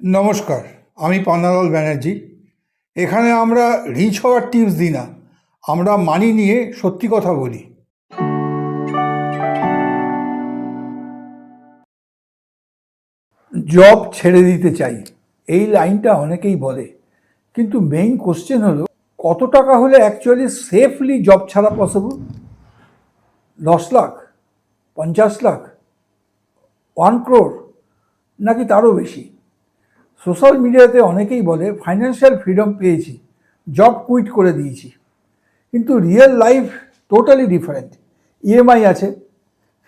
নমস্কার, আমি পান্নালাল ব্যানার্জি। এখানে আমরা রিচ হওয়ার টিপস দিই না, আমরা মানি নিয়ে সত্যি কথা বলি। জব ছেড়ে দিতে চাই, এই লাইনটা অনেকেই বলে, কিন্তু মেইন কোশ্চেন হলো কত টাকা হলে অ্যাকচুয়ালি সেফলি জব ছাড়া পসিবল? 10 লাখ, 50 লাখ, 1 crore, নাকি তারও বেশি? সোশ্যাল মিডিয়াতে অনেকেই বলে ফাইন্যান্সিয়াল ফ্রিডম পেয়েছি, জব কুইট করে দিয়েছি, কিন্তু real life totally different. EMI আছে,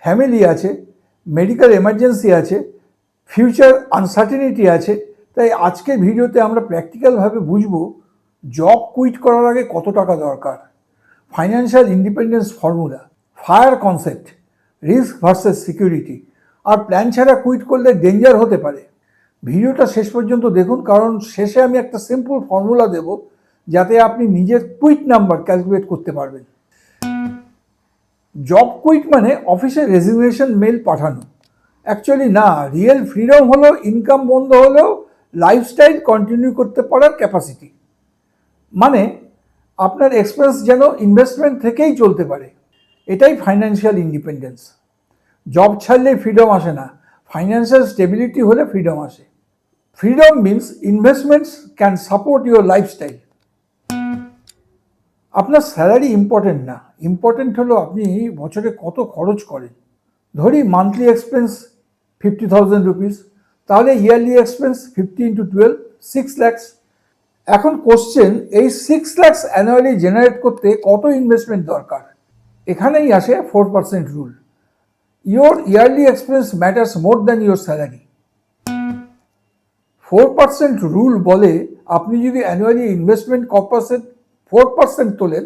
ফ্যামিলি আছে, মেডিকেল এমার্জেন্সি আছে, ফিউচার আনসার্টেনিটি আছে। তাই আজকের ভিডিওতে আমরা প্র্যাকটিক্যালভাবে বুঝব জব কুইট করার আগে কত টাকা দরকার, financial independence formula, FIRE concept, risk versus security, আর প্ল্যান ছাড়া কুইট করলে ডেঞ্জার হতে পারে। ভিডিওটা শেষ পর্যন্ত দেখুন, কারণ শেষে আমি একটা সিম্পল ফর্মুলা দেব যাতে আপনি নিজের কুইট নাম্বার ক্যালকুলেট করতে পারবেন। জব কুইট মানে অফিসে রেজিগনেশন মেল পাঠানো, অ্যাকচুয়ালি না। রিয়েল ফ্রিডম হলো ইনকাম বন্ধ হলেও লাইফস্টাইল কন্টিনিউ করতে পারার ক্যাপাসিটি। মানে আপনার এক্সপেন্স যেন ইনভেস্টমেন্ট থেকেই চলতে পারে, এটাই ফাইন্যান্সিয়াল ইন্ডিপেন্ডেন্স। জব ছাড়লে ফ্রিডম আসে না, ফাইন্যান্সিয়াল স্টেবিলিটি হলে ফ্রিডম আসে। Freedom means investments can support your lifestyle. আপনার স্যালারি ইম্পর্টেন্ট না, ইম্পর্টেন্ট হলো আপনি বছরে কত খরচ করেন। ধরি মান্থলি এক্সপেন্স 50,000 রুপিস, তাহলে ইয়ারলি এক্সপেন্স 50 × 12, 6 lakhs। এখন কোশ্চেন, এই 6 lakhs অ্যানুয়ালি জেনারেট করতে কত ইনভেস্টমেন্ট দরকার? এখানেই আসে 4% rule. Your yearly expense matters more than your salary. 4% rule বলে আপনি যদি অ্যানুয়ালি ইনভেস্টমেন্ট কর্পাসের 4% তোলেন,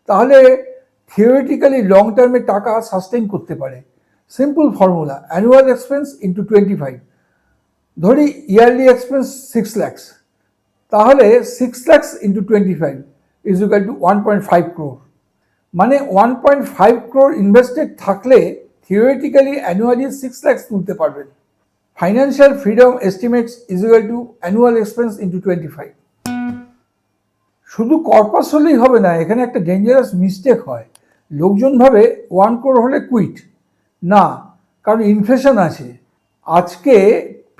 তাহলে থিওরিটিক্যালি লং টার্মে টাকা সাস্টেইন করতে পারে। Simple formula, annual expense into 25। ধরি ইয়ারলি এক্সপেন্স 6 lakhs, তাহলে 6 lakhs into 25 is equal to 1.5 crore। মানে 1.5 crore ইনভেস্টেড থাকলে থিওরিটিক্যালি অ্যানুয়ালি 6 lakhs তুলতে পারবেন। Financial freedom estimates is equal to annual expense into 25। শুধু কর্পাস হলেই হবে না, এখানে একটা ডেঞ্জারাস মিস্টেক হয়। লোকজন ভাবে 1 crore হলে কুইট। না, কারণ ইনফ্লেশন আছে। আজকে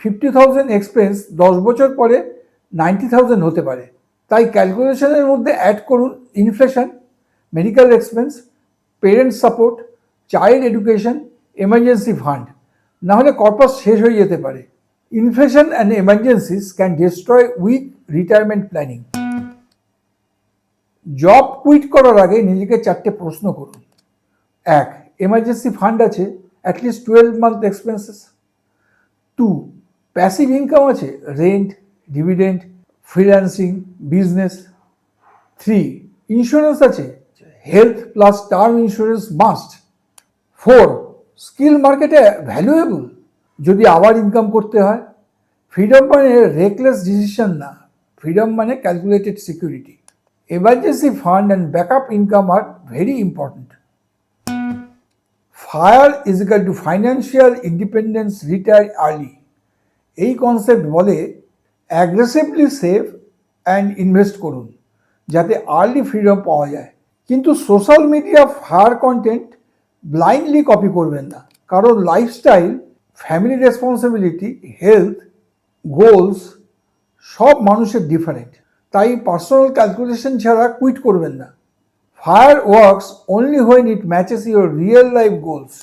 50,000 এক্সপেন্স 10 বছর পরে 90,000 হতে পারে। তাই ক্যালকুলেশনের মধ্যে অ্যাড করুন inflation, medical expense, parents support, child education, emergency fund. না হলে কর্পাস শেষ হয়ে যেতে পারে। Inflation and emergencies can destroy with retirement planning. Job quit করার আগে নিজেকে 4টে প্রশ্ন করুন। 1, এমার্জেন্সি ফান্ড আছে, at least 12 month expenses. 2, passive income আছে, rent, dividend, freelancing, business. 3, insurance আছে, health plus term insurance must. 4, skill মার্কেটে ভ্যালুয়েবল, যদি আবার ইনকাম করতে হয়। ফ্রিডম মানে রেকলেস ডিসিশন না, ফ্রিডম মানে calculated security. Emergency fund and backup income are very important. Fire is equal to financial independence retire early. এই কনসেপ্ট বলে অ্যাগ্রেসিভলি সেভ অ্যান্ড ইনভেস্ট করুন যাতে আর্লি ফ্রিডম পাওয়া যায়। কিন্তু social media fire content blindly copy করবেন না, কারণ lifestyle, family responsibility, health, goals সব মানুষের ডিফারেন্ট। তাই পার্সোনাল ক্যালকুলেশন ছাড়া কুইট করবেন না। Fire works only when it matches your real life goals.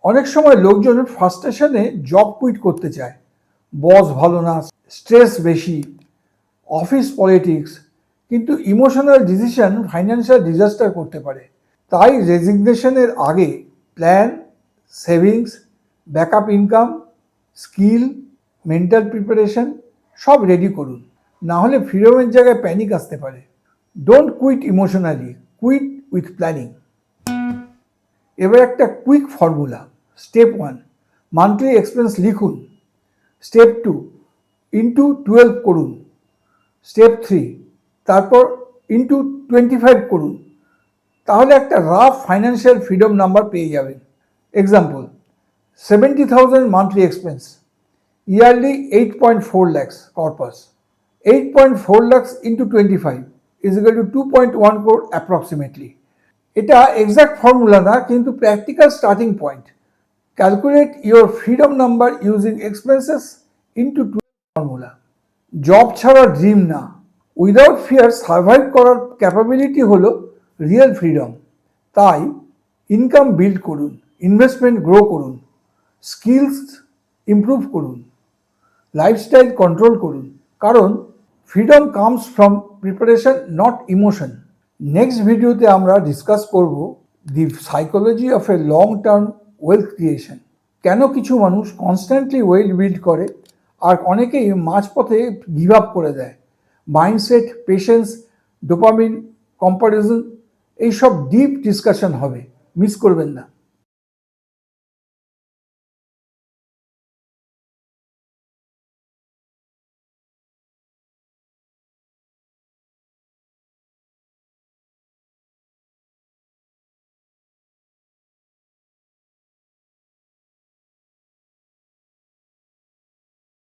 অনেক সময় লোকজন ফ্রাস্ট্রেশনে জব কুইট করতে চায়। বস ভালো না, স্ট্রেস বেশি, অফিস পলিটিক্স, কিন্তু ইমোশনাল ডিসিশন ফাইন্যান্সিয়াল ডিজাস্টার করতে পারে। তাই রেজিগনেশনের আগে plan, savings, backup income, skill, mental preparation সব রেডি করুন, না হলে ফ্রিডমের জায়গায় প্যানিক আসতে পারে। Don't quit emotionally, quit with planning. এবার একটা quick formula. Step 1, monthly expense লিখুন। স্টেপ 2, ইন্টু 12 করুন। স্টেপ 3, তারপর ইন্টু 25 করুন। তাহলে একটা রাফ ফাইন্যান্সিয়াল ফ্রিডম নাম্বার পেয়ে যাবেন। Example, 70,000 monthly expense, yearly 8.4 lakhs corpus. 8.4 lakhs into 25 is equal to 2.1 crore approximately. এটা এক্সাক্ট ফর্মুলা না, কিন্তু practical starting point. Calculate your freedom number using expenses into 12 formula. Job ছাড়া dream না, without fear survive করার capability হলো real freedom. তাই income build করুন, investment grow করুন, স্কিলস ইমপ্রুভ করুন, লাইফস্টাইল কন্ট্রোল করুন, কারণ freedom comes from preparation, not emotion. Next ভিডিওতে আমরা ডিসকাস করব the psychology of a long term wealth creation. কেন কিছু মানুষ কনস্ট্যান্টলি ওয়েলথ বিল্ড করে আর অনেকেই মাঝপথে গিভ আপ করে দেয়। মাইন্ডসেট, পেশেন্স, ডোপামিন, কম্পারিজন, এইসব ডিপ ডিসকাশন হবে, মিস করবেন না।